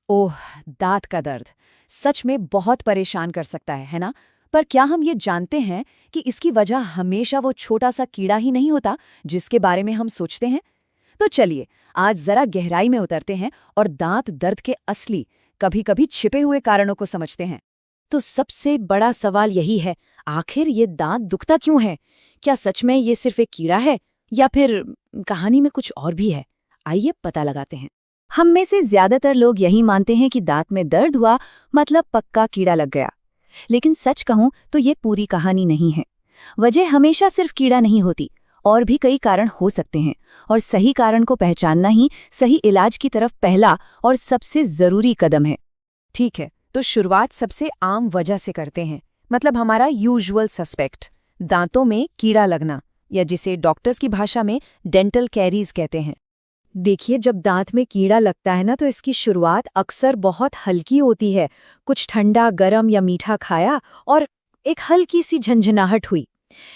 ओह, दांत का दर्द सच में बहुत परेशान कर सकता है ना? पर क्या हम ये जानते हैं कि इसकी वजह हमेशा वो छोटा सा कीड़ा ही नहीं होता जिसके बारे में हम सोचते हैं? तो चलिए, आज जरा गहराई में उतरते हैं और दांत दर्द के असली, कभी-कभी छिपे हुए कारणों को समझते हैं। तो सबसे बड़ा सवाल यही है, आखिर ये दांत दुखता क्यों है? क्या सच में ये सिर्फ एक कीड़ा है या फिर कहानी में कुछ और भी है? आइए पता लगाते हैं। हम में से ज्यादातर लोग यही मानते हैं कि दांत में दर्द हुआ मतलब पक्का कीड़ा लग गया। लेकिन सच कहूं तो ये पूरी कहानी नहीं है। वजह हमेशा सिर्फ कीड़ा नहीं होती, और भी कई कारण हो सकते हैं, और सही कारण को पहचानना ही सही इलाज की तरफ पहला और सबसे जरूरी कदम है। ठीक है, तो शुरुआत सबसे आम वजह से करते हैं, मतलब हमारा यूजुअल सस्पेक्ट, दांतों में कीड़ा लगना, या जिसे डॉक्टर्स की भाषा में डेंटल कैरीज कहते हैं। देखिए, जब दांत में कीड़ा लगता है ना, तो इसकी शुरुआत अक्सर बहुत हल्की होती है। कुछ ठंडा, गरम या मीठा खाया और एक हल्की सी झंझनाहट हुई।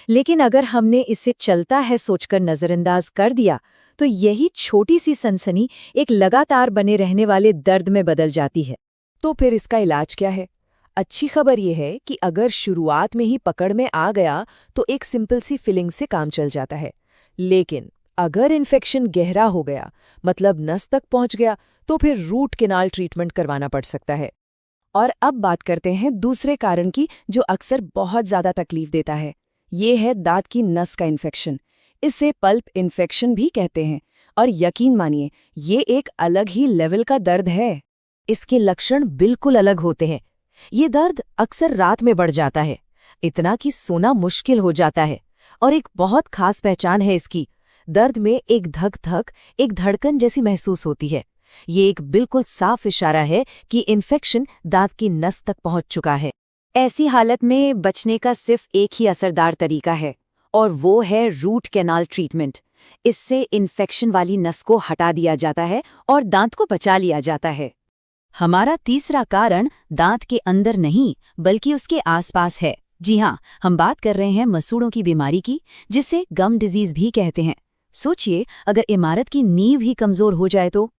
लेकिन अगर हमने इसे चलता है सोचकर नजरअंदाज कर दिया, तो यही छोटी सी सनसनी एक लगातार बने रहने वाले दर्द में बदल जाती है। तो फिर इसका इलाज क्या है? अच्छी खबर यह है कि अगर शुरुआत में ही पकड़ में आ गया तो एक सिंपल सी फिलिंग से काम चल जाता है। लेकिन अगर इन्फेक्शन गहरा हो गया, मतलब नस तक पहुंच गया, तो फिर रूट केनाल ट्रीटमेंट करवाना पड़ सकता है। और अब बात करते हैं दूसरे कारण की, जो अक्सर बहुत ज्यादा तकलीफ देता है। ये है दांत की नस का इन्फेक्शन। इसे पल्प इन्फेक्शन भी कहते हैं। और यकीन मानिए, ये एक अलग ही लेवल का दर्द है। इसके लक्षण बिल्कुल अलग होते हैं। ये दर्द अक्सर रात में बढ़ जाता है, इतना कि सोना मुश्किल हो जाता है। और एक बहुत खास पहचान है इसकी, दर्द में एक धक-धक, एक धड़कन जैसी महसूस होती है। ये एक बिल्कुल साफ इशारा है कि इन्फेक्शन दांत की नस तक पहुंच चुका है। ऐसी हालत में बचने का सिर्फ एक ही असरदार तरीका है, और वो है रूट कैनाल ट्रीटमेंट। इससे इन्फेक्शन वाली नस को हटा दिया जाता है और दांत को बचा लिया जाता है। हमारा तीसरा कारण दांत के अंदर नहीं, बल्कि उसके आसपास है। जी हाँ, हम बात कर रहे हैं मसूड़ों की बीमारी की, जिसे गम डिजीज भी कहते हैं। सोचिए, अगर इमारत की नींव ही कमजोर हो जाए तो।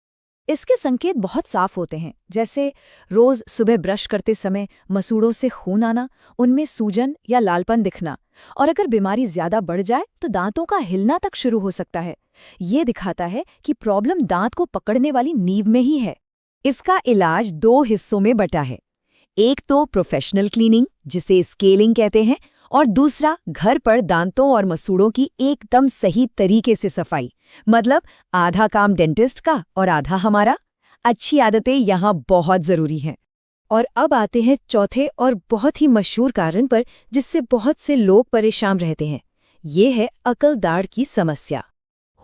इसके संकेत बहुत साफ होते हैं, जैसे रोज सुबह ब्रश करते समय मसूड़ों से खून आना, उनमें सूजन या लालपन दिखना। और अगर बीमारी ज्यादा बढ़ जाए तो दांतों का हिलना तक शुरू हो सकता है। ये दिखाता है कि प्रॉब्लम दांत को पकड़ने वाली नींव में ही है। इसका इलाज दो हिस्सों में बटा है। एक तो प्रोफेशनल क्लीनिंग, जिसे स्केलिंग कहते हैं, और दूसरा घर पर दांतों और मसूड़ों की एकदम सही तरीके से सफाई। मतलब आधा काम डेंटिस्ट का और आधा हमारा। अच्छी आदतें यहाँ बहुत जरूरी हैं। और अब आते हैं चौथे और बहुत ही मशहूर कारण पर, जिससे बहुत से लोग परेशान रहते हैं। ये है अकल दाढ़ की समस्या।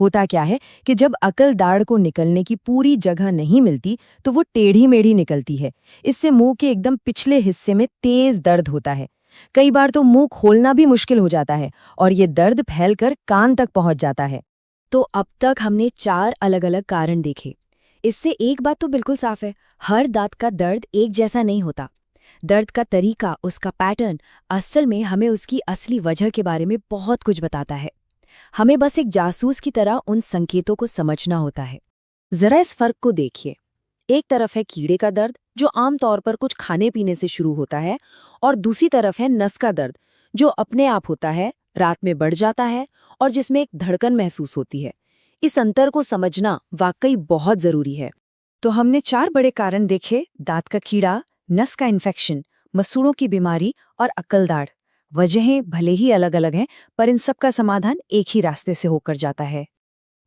होता क्या है कि जब अकल दाढ़ को निकलने की पूरी जगह नहीं मिलती, तो वो टेढ़ी मेढ़ी निकलती है। इससे मुंह के एकदम पिछले हिस्से में तेज दर्द होता है। कई बार तो मुंह खोलना भी मुश्किल हो जाता है, और ये दर्द फैलकर कान तक पहुंच जाता है। तो अब तक हमने 4 अलग-अलग कारण देखे। इससे एक बात तो बिल्कुल साफ है, हर दांत का दर्द एक जैसा नहीं होता। दर्द का तरीका, उसका पैटर्न, असल में हमें उसकी असली वजह के बारे में बहुत कुछ बताता है। हमें बस एक जासूस की तरह उन संकेतों को समझना होता है। जरा इस फर्क को देखिए। एक तरफ है कीड़े का दर्द, जो आमतौर पर कुछ खाने पीने से शुरू होता है, और दूसरी तरफ है नस का दर्द, जो अपने आप होता है, रात में बढ़ जाता है और जिसमें एक धड़कन महसूस होती है। इस अंतर को समझना वाकई बहुत जरूरी है। तो हमने 4 बड़े कारण देखे: दांत का कीड़ा, नस का इन्फेक्शन, मसूड़ों की बीमारी और अकल दाढ़। वजहें भले ही अलग अलग हैं, पर इन सब का समाधान एक ही रास्ते से होकर जाता है,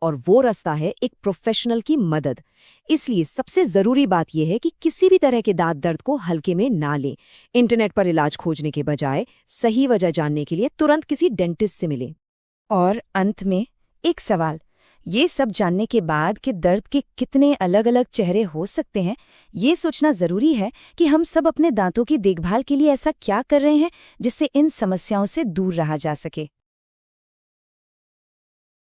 और वो रास्ता है एक प्रोफेशनल की मदद। इसलिए सबसे जरूरी बात यह है कि किसी भी तरह के दांत दर्द को हल्के में ना लें। इंटरनेट पर इलाज खोजने के बजाय सही वजह जानने के लिए तुरंत किसी डेंटिस्ट से मिलें। और अंत में एक सवाल, ये सब जानने के बाद कि दर्द के कितने अलग अलग चेहरे हो सकते हैं, ये सोचना जरूरी है कि हम सब अपने दांतों की देखभाल के लिए ऐसा क्या कर रहे हैं जिससे इन समस्याओं से दूर रहा जा सके।